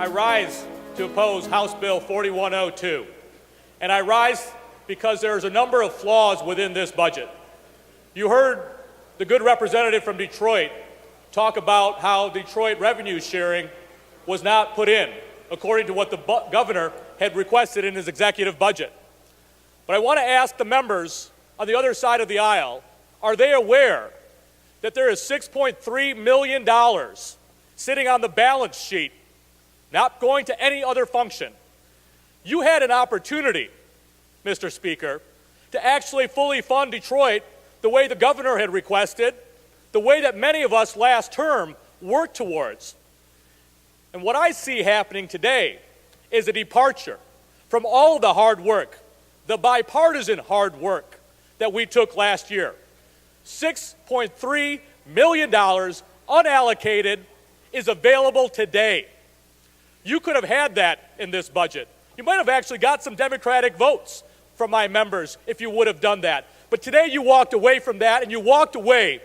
I rise to oppose House Bill 4102. And I rise because there's a number of flaws within this budget. You heard the good representative from Detroit talk about how Detroit revenue sharing was not put in, according to what the governor had requested in his executive budget. But I want to ask the members on the other side of the aisle, are they aware that there is $6.3 million sitting on the balance sheet, not going to any other function? You had an opportunity, Mr. Speaker, to actually fully fund Detroit the way the governor had requested, the way that many of us last term worked towards. And what I see happening today is a departure from all of the hard work, the bipartisan hard work that we took last year. $6.3 million unallocated is available today. You could have had that in this budget. You might have actually got some Democratic votes from my members if you would have done that. But today you walked away from that, and you walked away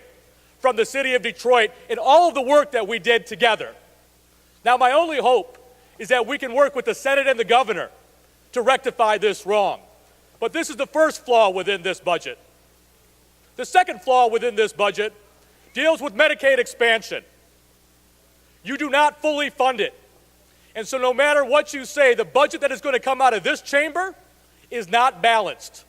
from the city of Detroit and all of the work that we did together. Now, my only hope is that we can work with the Senate and the governor to rectify this wrong. But this is the first flaw within this budget. The second flaw within this budget deals with Medicaid expansion. You do not fully fund it. And so no matter what you say, the budget that is going to come out of this chamber is not balanced.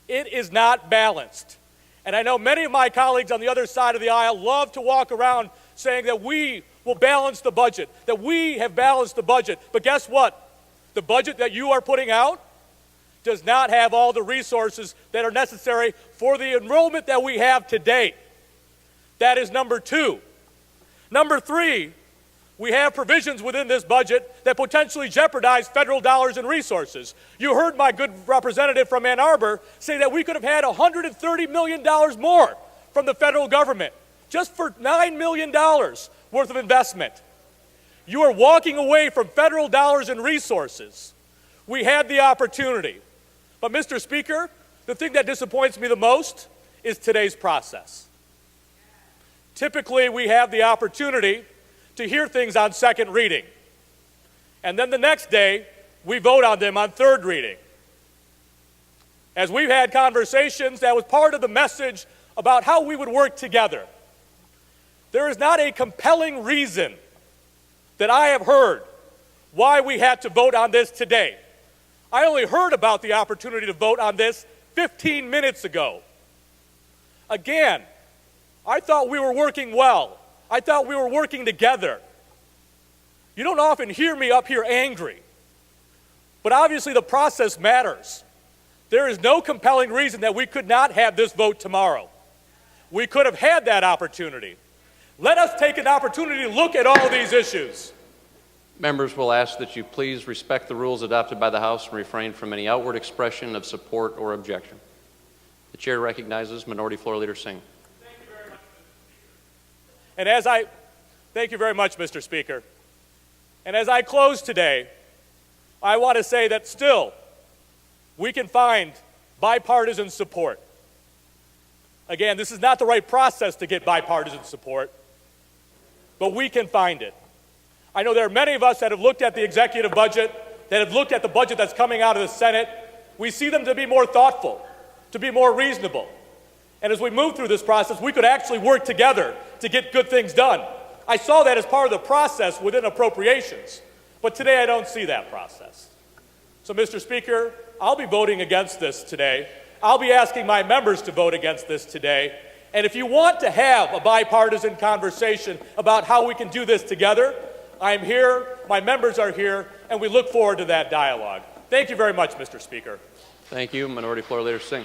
It is not balanced. And I know many of my colleagues on the other side of the aisle love to walk around saying that we will balance the budget, that we have balanced the budget. But guess what? The budget that you are putting out does not have all the resources that are necessary for the enrollment that we have today. That is number two. Number three, we have provisions within this budget that potentially jeopardize federal dollars and resources. You heard my good representative from Ann Arbor say that we could have had $130 million more from the federal government just for $9 million worth of investment. You are walking away from federal dollars and resources. We had the opportunity. But, Mr. Speaker, the thing that disappoints me the most is today's process. Typically, we have the opportunity to hear things on second reading. And then the next day, we vote on them on third reading. As we've had conversations, that was part of the message about how we would work together. There is not a compelling reason that I have heard why we had to vote on this today. I only heard about the opportunity to vote on this 15 minutes ago. Again, I thought we were working well. I thought we were working together. You don't often hear me up here angry, but obviously the process matters. There is no compelling reason that we could not have this vote tomorrow. We could have had that opportunity. Let us take an opportunity to look at all of these issues. Members will ask that you please respect the rules adopted by the House and refrain from any outward expression of support or objection. The chair recognizes Minority Floor Leader Singh. Thank you very much, Mr. Speaker. And as I close today, I want to say that still we can find bipartisan support. Again, this is not the right process to get bipartisan support, but we can find it. I know there are many of us that have looked at the executive budget, that have looked at the budget that's coming out of the Senate. We see them to be more thoughtful, to be more reasonable. And as we move through this process, we could actually work together to get good things done. I saw that as part of the process within appropriations, but today I don't see that process. So, Mr. Speaker, I'll be voting against this today. I'll be asking my members to vote against this today. And if you want to have a bipartisan conversation about how we can do this together, I'm here, my members are here, and we look forward to that dialogue. Thank you very much, Mr. Speaker. Thank you. Minority Floor Leader Singh.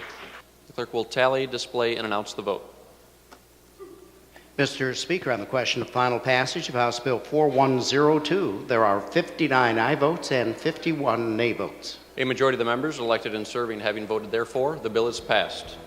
The clerk will tally, display, and announce the vote. Mr. Speaker, on the question of final passage of House Bill 4102, there are 59 aye votes and 51 nay votes. A majority of the members elected and serving having voted therefore, the bill is passed.